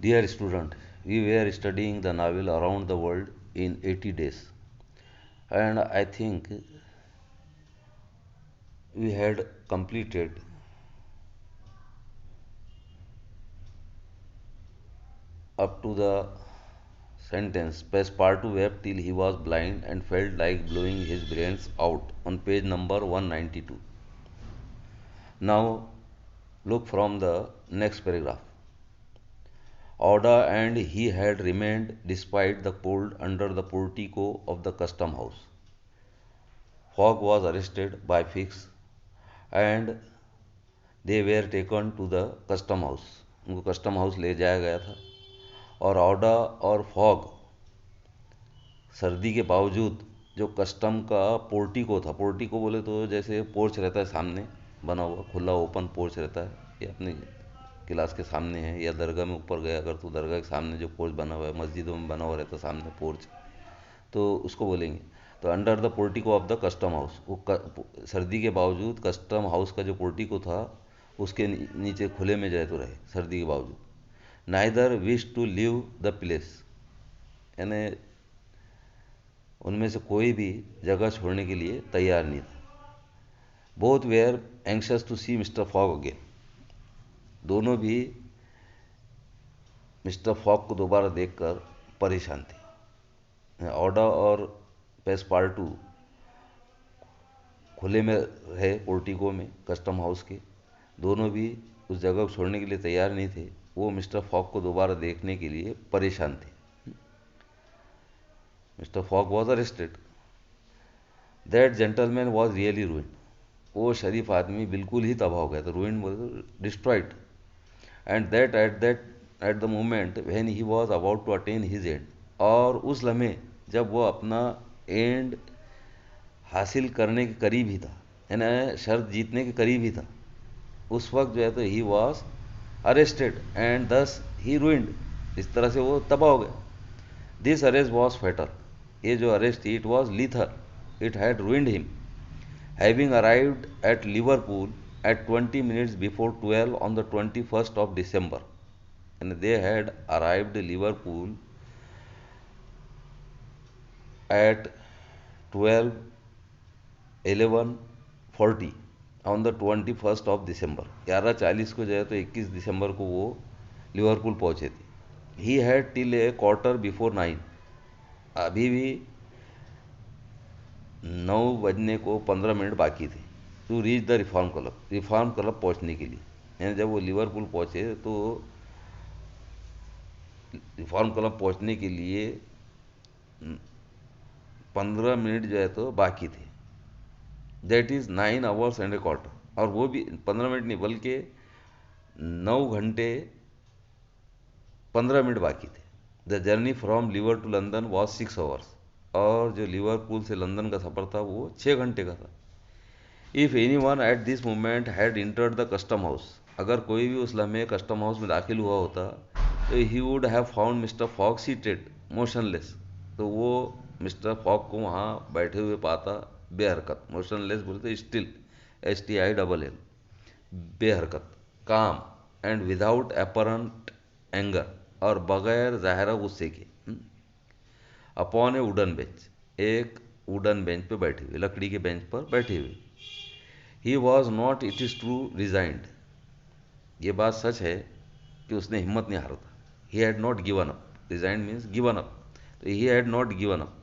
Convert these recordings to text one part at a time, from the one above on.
Dear student, we were studying the novel Around the World in 80 Days, and I think we had completed up to the sentence Passepartout wept till he was blind and felt like blowing his brains out on page number 192. Now look from the next paragraph. Oda and he had remained despite the cold under the portico of the custom house. Fogg was arrested by Fix and they were taken to the custom house. उनको custom house ले जाया गया था और ऑडा और fog सर्दी के बावजूद जो कस्टम का पोर्टिको था, पोर्टिको बोले तो जैसे पोर्च रहता है सामने बना हुआ खुला ओपन पोर्च रहता है, ये अपने क्लास के सामने है या दरगाह में ऊपर गया अगर तो दरगाह के सामने जो पोर्च बना हुआ है, मस्जिदों में बना हुआ रहता है सामने पोर्च, तो उसको बोलेंगे. तो under the portico of the custom house, वो सर्दी के बावजूद कस्टम हाउस का जो पोर्टिको था उसके नीचे खुले में जाए तो रहे सर्दी के बावजूद. Neither wish to leave the place, यानी उनमें से कोई भी जगह छोड़ने के लिए तैयार नहीं था. Both were anxious to see Mister Fogg again, दोनों भी मिस्टर फॉग को दोबारा देखकर परेशान थे. ऑडा और पेस्पार्टू खुले में रहे पोर्टिको में कस्टम हाउस के, दोनों भी उस जगह को छोड़ने के लिए तैयार नहीं थे. वो मिस्टर फॉग को दोबारा देखने के लिए परेशान थे. Mister fog was arrested. That gentleman was really ruined, वो शरीफ आदमी बिल्कुल ही तबाह हो गया था. रूइंड बोले तो destroyed. And that at the moment when he was about to attain his end, और उस लम्हे जब वो अपना एंड हासिल करने के करीब ही था, यानी शर्त जीतने के करीब ही था, उस वक्त जो है तो ही वॉज अरेस्टेड एंड दस ही रूइंड, इस तरह से वो तबाह हो गया. दिस अरेस्ट वॉज फेटल, ये जो अरेस्ट थी it was Leathern, it had ruined him. Having arrived at Liverpool at 20 minutes before 12 on the 21st of December, and they had arrived Liverpool at 12:11:40 on the 21st of December. 11:40 को जो है तो 21 दिसंबर को वो Liverpool पहुंचे थे. He had till A quarter before 9, अभी भी 9 बजने को 15 मिनट बाकी थे, to reach the reform club, reform club पहुंचने के लिए. यानी जब वो लिवरपूल पहुंचे तो रिफॉर्म क्लब पहुंचने के लिए 15 मिनट जो है तो बाकी थे. That is 9 hours and A quarter, और वो भी 15 मिनट नहीं बल्कि 9 घंटे 15 मिनट बाकी थे. The journey from Liver to London was 6 hours, और जो लिवरपूल से लंदन का सफ़र था वो 6 घंटे का था. If any one at this moment had entered the custom house, अगर कोई भी उस लम्हे कस्टम हाउस में दाखिल हुआ होता तो he would have found mister fog seated motionless, तो वो मिस्टर फॉग को वहाँ बैठे हुए पाता बेहरकत. मोशनलेस बोलते स्टिल, STILL, बेहरकत, काम एंड विदाउट अपरेंट एंगर, और बगैर ज़ाहिरा गुस्से के. अपॉन ए वुडन बेंच, एक वुडन बेंच पे बैठे हुए, लकड़ी के बेंच पर बैठे हुए. He was not, it is true, resigned, ये बात सच है कि उसने हिम्मत नहीं हारा था. He had not given up, resigned means given up, तो he had not given up.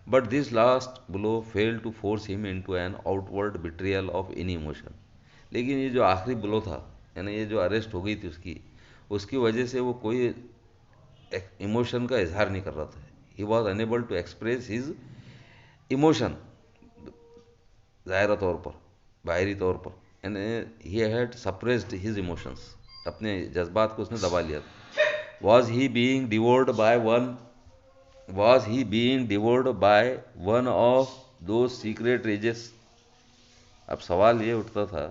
But this last blow fail to force him in to an outward betrayal of any emotion, लेकिन ये जो आखिरी ब्लो था, यानी ये जो arrest हो गई थी उसकी, उसकी वजह से वो कोई इमोशन का इजहार नहीं कर रहा था. He was unable to express his emotion, ज़ाहिरा तौर पर, बाहरी तौर पर, and he had suppressed his emotions, अपने जज्बात को उसने दबा लिया. Was he being devoured by one, was he being devoured by one of the secret rages. अब सवाल ये उठता था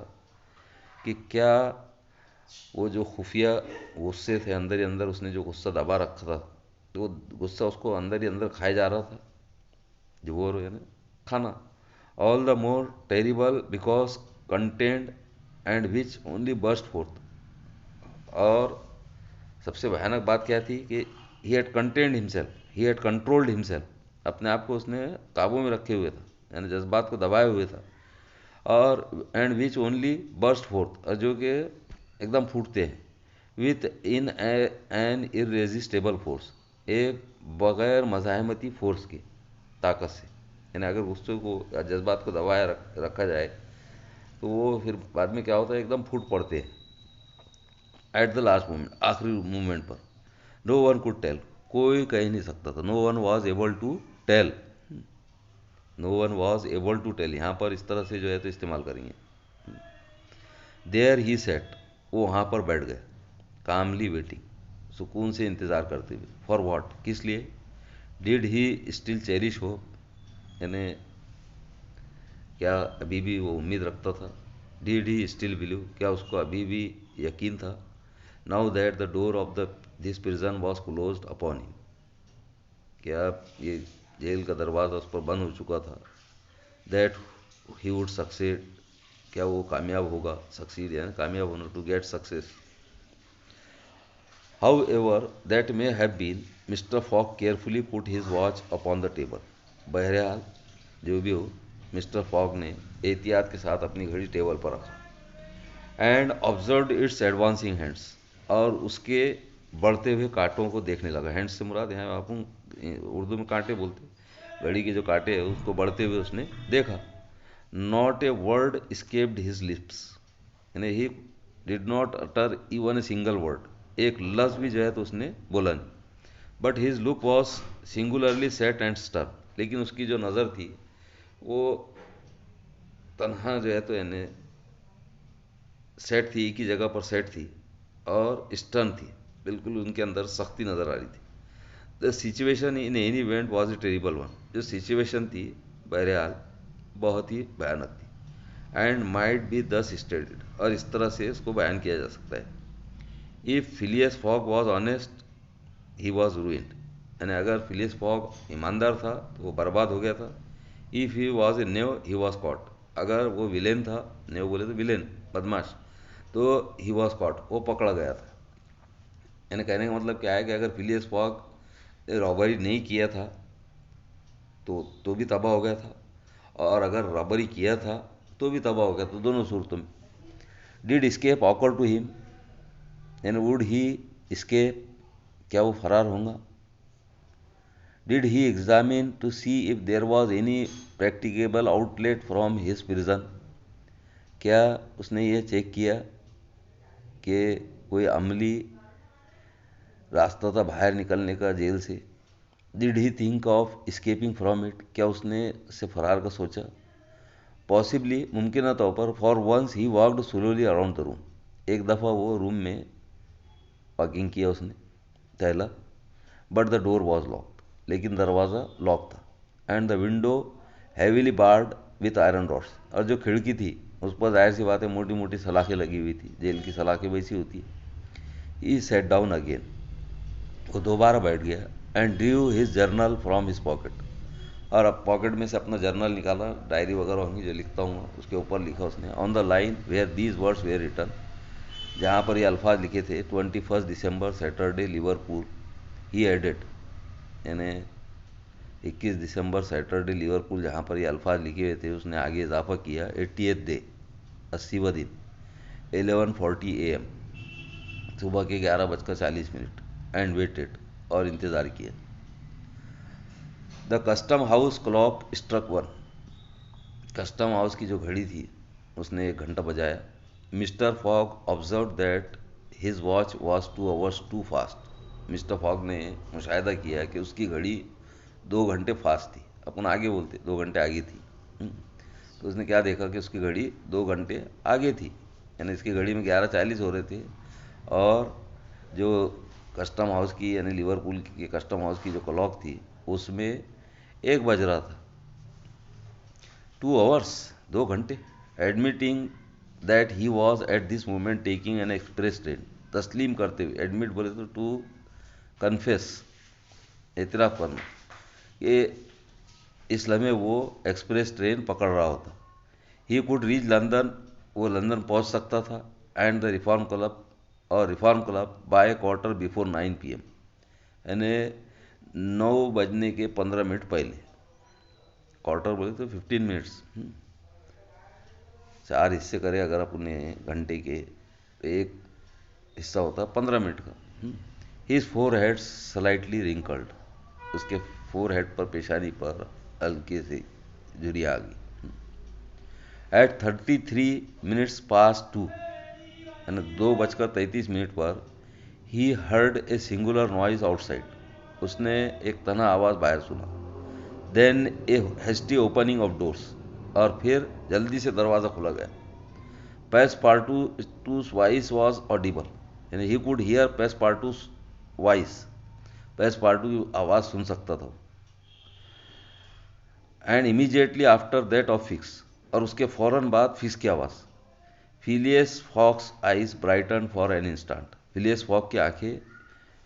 कि क्या वो जो खुफिया गुस्से थे अंदर ही अंदर, उसने जो गुस्सा दबा रखा था, तो वो गुस्सा उसको अंदर ही अंदर खाया जा रहा था, डिवोर यानी खाना. All the more terrible because content and which only burst fourth, और सबसे भयानक बात क्या थी कि he had contained himself, he had controlled himself, अपने आप को उसने काबू में रखे हुए था, यानी जज्बात को दबाए हुए था। और and which only burst fourth, और जो कि एकदम फूटते हैं, with in an irresistible force, एक बगैर मज़ाहमती फोर्स की ताकत से। यानी अगर गुस्से को या जज्बात को दबाए रखा जाए तो वो फिर बाद में क्या होता है, एकदम फूट पड़ते हैं एट द लास्ट मोमेंट, आखिरी मोमेंट पर। नो वन कुड टेल, कोई कह ही नहीं सकता था, no one was able to tell, no one was able to tell, यहाँ पर इस तरह से जो है तो इस्तेमाल करेंगे। देयर ही सेट, वो वहाँ पर बैठ गए, कामली वेटिंग, सुकून से इंतज़ार करते हुए। फॉर वॉट, किस लिए? Did he still cherish hope, यानी क्या अभी भी वो उम्मीद रखता था? डिड ही स्टिल बिलीव, क्या उसको अभी भी यकीन था? Now that the door of the this prison was closed upon him, क्या ये जेल का दरवाज़ा उस पर बंद हो चुका था? दैट ही वुड सक्सेड, क्या वो कामयाब होगा? सक्सीड यानी कामयाब होना, to get success. However that may have been, Mister Fogg carefully put his watch upon the table. बहरहाल जो भी हो, मिस्टर फॉक ने एहतियात के साथ अपनी घड़ी टेबल पर रखा। And observe it's advancing hands, और उसके बढ़ते हुए कांटों को देखने लगा। हैंड्स से मुराद यहाँ आप उर्दू में कांटे बोलते, घड़ी के जो कांटे हैं उसको बढ़ते हुए उसने देखा। Not a word escaped his lips, यानी he did not utter even a single word, एक लफ्ज भी जो है तो उसने बोला नहीं। But his look was singularly set and stern, लेकिन उसकी जो नज़र थी वो तनहा जो है तो यानी सेट थी, एक ही जगह पर सेट थी, और स्टर्न थी, बिल्कुल उनके अंदर सख्ती नज़र आ रही थी। The situation in any event was a terrible one, जो सिचुएशन थी बहरहाल बहुत ही भयानक थी। एंड माइट बी दस स्टेटेड, और इस तरह से इसको बयान किया जा सकता है। If Phileas Fogg was honest he was ruined, यानी अगर फिलियस फॉग ईमानदार था तो वो बर्बाद हो गया था। If he was a naive he was caught, अगर वो विलेन था, नेव बोले तो विलेन बदमाश, तो ही वॉज कॉट, वो पकड़ा गया था। यानी कहने का मतलब क्या है कि अगर फिलियस फॉग रॉबरी नहीं किया था तो भी तबाह हो गया था, और अगर रॉबरी किया था तो भी तबाह हो गया, तो दोनों सूरतों में। Did escape occur to him, यानी वुड ही स्केप, क्या वो फरार होगा? Did he examine to see if there was any practicable outlet from his prison, क्या उसने ये चेक किया कि कोई अमली रास्ता था बाहर निकलने का जेल से? Did he think of escaping from it, क्या उसने इससे फरार का सोचा? पॉसिबली, मुमकिन तौर पर, for once he walked slowly around the room, एक दफ़ा वो रूम में वॉकिंग किया उसने, टहला। But the door was locked, लेकिन दरवाज़ा लॉक था। And the window heavily barred with iron rods, और जो खिड़की थी उस पर जाहिर सी बात है मोटी मोटी सलाखें लगी हुई थी, जेल की सलाखें वैसी होती है। ही सेट डाउन अगेन, वो दोबारा बैठ गया। And Drew his journal from his pocket, और अब पॉकेट में से अपना जर्नल निकाला, डायरी वगैरह होंगी जो लिखता हूँ, उसके ऊपर लिखा उसने, on the line where these words were written, जहाँ पर ये अल्फाज लिखे थे, 21 December Saturday Liverpool. He added, यानी 21 दिसंबर सैटरडे लिवरपूल, जहाँ पर ये अल्फाज लिखे हुए थे उसने आगे इजाफा किया, 80th डे, 80वां दिन, 11:40 AM, सुबह के 11:40। एंड वेटेड, और इंतज़ार किया। The custom house clock struck 1, custom house की जो घड़ी थी उसने 1 घंटा बजाया। Mister Fogg observe that his watch was 2 hours too fast, Mister Fogg ने मुशाहिदा किया कि उसकी घड़ी 2 घंटे फास्ट थी, अपन आगे बोलते 2 घंटे आगे थी। तो उसने क्या देखा कि उसकी घड़ी 2 घंटे आगे थी, यानी इसकी घड़ी में 11:40 हो रहे थे, और जो कस्टम हाउस की यानी लिवरपूल की कस्टम हाउस की जो क्लॉक थी उसमें 1 बज रहा था। 2 hours, 2 घंटे। Admitting that he was at this moment taking an express train, तस्लीम करते हुए, एडमिट बोले तो टू कन्फेस, एतराफ़ करना, कि इस लम्हे वो एक्सप्रेस ट्रेन पकड़ रहा होता। ही कुड रीच लंदन, वो लंदन पहुंच सकता था। एंड द रिफॉर्म क्लब, और reform club bye quarter before 9 PM, यानी 9 बजने के 15 मिनट पहले। क्वार्टर बोले तो 15 मिनट्स, 4 हिस्से करें अगर अपने घंटे के, तो एक हिस्सा होता है 15 मिनट का। His four head slightly wrinkled, उसके फोर हेड पर, पेशानी पर हल्के से झुर्रियाँ आ गई। एट 33 minutes past 2, यानी 2:33 पर, he heard a singular noise outside, उसने एक तना आवाज़ बाहर सुना। Then a hasty opening of doors, और फिर जल्दी से दरवाज़ा खुला गया। Passepartout's voice was audible, यानी he could hear Passepartout's voice, Passepartout की आवाज़ सुन सकता था। And immediately after that of Fix, और उसके फ़ौरन बाद फिक्स की आवाज़। Phileas Fogg's eyes brighten for an instant, Phileas Fogg की आंखें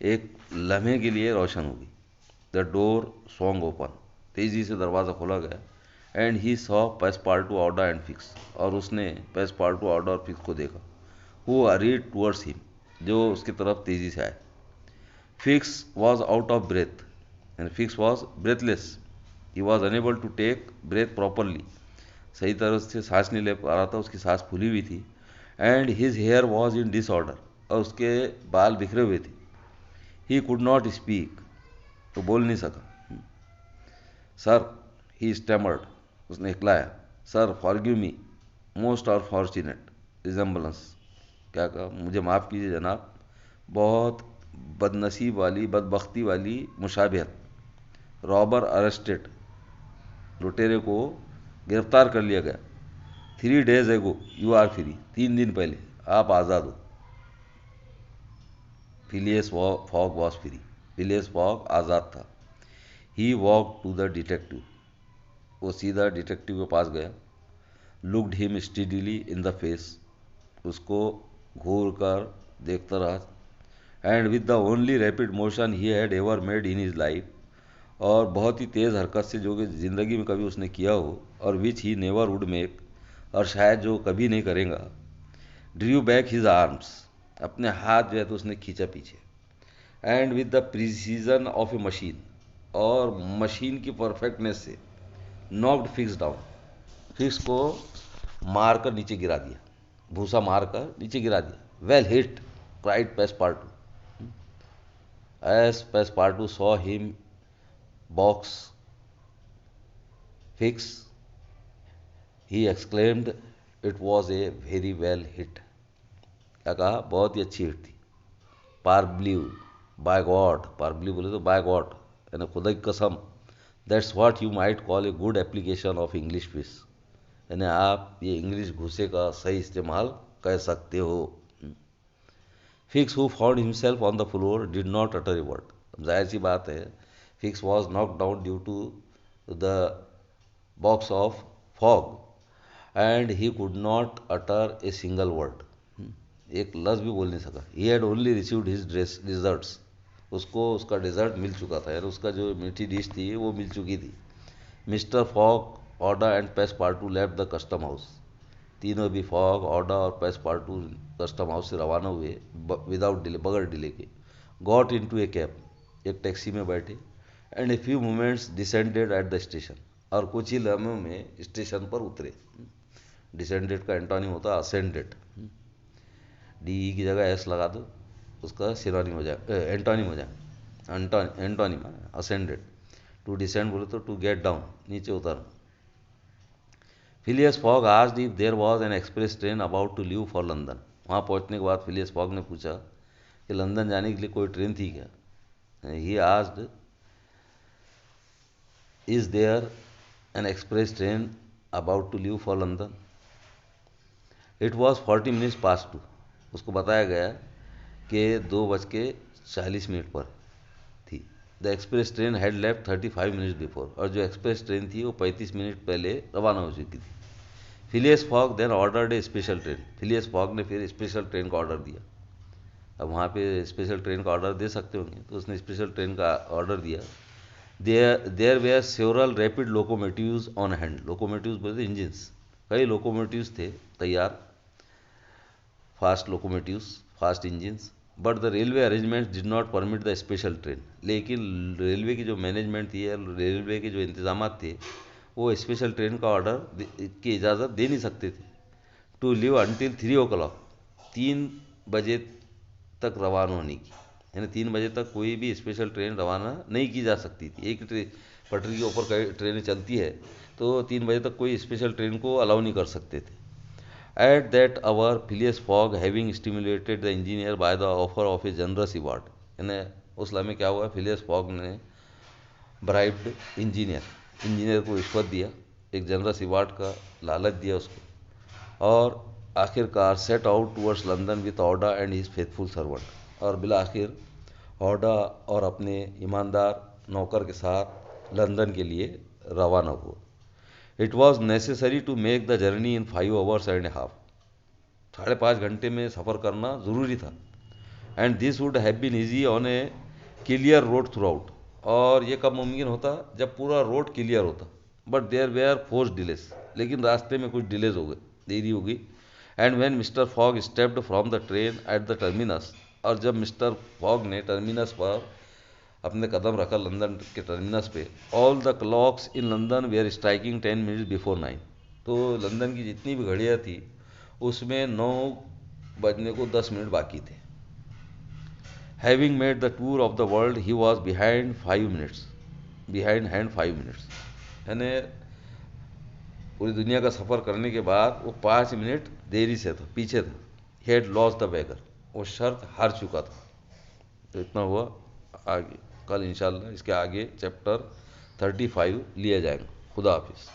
एक लम्हे के लिए रोशन हो गई। द डोर स्वॉन्ग ओपन, तेज़ी से दरवाज़ा खोला गया। And he saw Passepartout, order and fix, और उसने Passepartout, ऑर्डर और फिक्स को देखा। हु हरीड टूवर्ड्स हिम, जो उसकी तरफ तेज़ी से आए। Fix was out of breath, and Fix was breathless, he was unable to take breath properly, सही तरह से सांस नहीं ले पा रहा था, उसकी सांस फूली हुई थी। And his hair was in disorder, और उसके बाल बिखरे हुए थे। ही कुड नॉट स्पीक, तो बोल नहीं सका। सर, ही स्टैमर्ड, उसने हिकलाया। सर, फॉरगिव मी, मोस्ट और फॉर्चुनेट रिजेम्बलेंस, क्या कहा, मुझे माफ़ कीजिए जनाब, बहुत बदनसीब वाली, बदबख्ती वाली मुशाबहत। रॉबर अरेस्टेड, लुटेरे को गिरफ्तार कर लिया गया। 3 days एगो यू आर फ्री, 3 दिन पहले आप आज़ाद हो। Phileas Fogg was free, Phileas Fogg आज़ाद था। He walk to the detective, वो सीधा डिटेक्टिव के पास गया। Looked him steadily in the face, उसको घूर कर देखता रहा। And with the only rapid motion he had ever made in his life, और बहुत ही तेज़ हरकत से जो कि ज़िंदगी में कभी उसने किया हो, और विच ही नेवर वुड मेक, और शायद जो कभी नहीं करेगा। ड्रू बैक हिज आर्म्स, अपने हाथ जो है तो उसने खींचा पीछे। And with the precision of A machine, और मशीन की परफेक्टनेस से नॉक्ड फिक्स डाउन, फिक्स को मार कर नीचे गिरा दिया, भूसा मार कर नीचे गिरा दिया। Well hit, cried Passepartout, as Passepartout saw him box Fix, he exclaimed, it was a very well hit, क्या कहा, बहुत ही अच्छी हिट थी। पारब्ल्यू, बाय गॉड, पारब्ल्यू बोले तो बाय गॉड, यानी खुदा की कसम। That's what you might call a good application of English fish, यानी आप ये इंग्लिश घुसे का सही इस्तेमाल कर सकते हो। Fix who found himself on the floor did not utter a word, जाहिर सी बात है, Fix was knock down due to the box of Fogg, and he could not utter a single word, एक लफ्ज़ भी बोल नहीं सका। He had only received his deserts, उसको उसका डिज़र्ट मिल चुका था, यानी उसका जो मीठी डिश थी वो मिल चुकी थी। मिस्टर फॉग, ऑर्डर and Passepartout left the custom house, तीनों भी फॉग, ऑर्डर और Passepartout कस्टम हाउस से रवाना हुए विदाउट डिले, बगैर डिले के। Got in to a cab, एक टैक्सी में बैठे। And a few moments descended at the station, और कुछ ही लम्हों में स्टेशन पर उतरे। डिसेंडेड का एंटोनिम होता है असेंडेड, डी की जगह एस लगा दो, उसका सिनोनिम हो जाए, एंटोनिम हो जाए, एंटोनिम असेंडेड। टू डिसेंड बोले तो टू गेट डाउन, नीचे उतर। Phileas Fogg asked if there was an express train about to leave for London, वहाँ पहुँचने के बाद फिलियस फॉग ने पूछा कि लंदन जाने के लिए कोई ट्रेन थी क्या। He asked is there an express train about to leave for London. It was 40 minutes past 2, उसको बताया गया कि 2:40 पर थी। The express train had left 35 minutes before, और जो एक्सप्रेस ट्रेन थी वो 35 मिनट पहले रवाना हो चुकी थी। फिलियस फॉग देन ऑर्डर्ड ए स्पेशल ट्रेन, फिलियस फॉग ने फिर स्पेशल ट्रेन का ऑर्डर दिया। अब वहाँ पे स्पेशल ट्रेन का ऑर्डर दे सकते होंगे, तो उसने स्पेशल ट्रेन का ऑर्डर दिया। There were several rapid locomotives on hand, locomotives बोलते इंजिन्स, कई लोकोमोटिव्स थे तैयार, fast locomotives fast engines, but the railway arrangements did not permit the special train. लेकिन रेलवे की जो मैनेजमेंट थी या रेलवे के जो इंतजाम थे वो स्पेशल ट्रेन का ऑर्डर की इजाज़त दे नहीं सकते थे। टू लिव अनटिल 3 o'clock, 3 बजे तक रवाना होने की, यानी 3 बजे तक कोई भी स्पेशल ट्रेन रवाना नहीं की जा सकती थी। एक पटरी के ऊपर कई ट्रेनें चलती है तो 3 बजे तक कोई स्पेशल ट्रेन को अलाउ नहीं कर सकते थे। At that hour Phileas Fogg having stimulated the engineer by the offer of a generous award, यानी उस लम्हे क्या हुआ, फिलियस फॉग ने ब्राइब्ड इंजीनियर को रिश्वत दिया, एक जनरस अवार्ड का लालच दिया उसको, और आखिरकार set out towards London with Aouda and his faithful servant, और बिला आखिर ऑडा और अपने ईमानदार नौकर के साथ लंदन के लिए रवाना हुआ। It was necessary to make the journey in 5 hours and a half, 5.5 घंटे में सफ़र करना ज़रूरी था। And this would have been easy on a clear road throughout, और ये कब मुमकिन होता, जब पूरा रोड क्लियर होता। But there were force delays, लेकिन रास्ते में कुछ डिलेज हो गए, देरी हो गई। And when mister fog stepped from the train at the terminus, और जब मिस्टर फॉग ने टर्मिनस पर अपने कदम रखा, लंदन के टर्मिनस पे, all the clocks in London were striking 10 minutes before 9, तो लंदन की जितनी भी घड़ियाँ थी उसमें 9 बजने को 10 मिनट बाकी थे। Having made the tour of the world he was behind hand 5 minutes, यानी पूरी दुनिया का सफ़र करने के बाद वो 5 मिनट देरी से था, पीछे था। He had lost the bagger, वो शर्त हार चुका था। तो इतना हुआ। आगे कल इंशाल्लाह इसके आगे चैप्टर 35 लिया जाएगा। खुदा हाफिज़।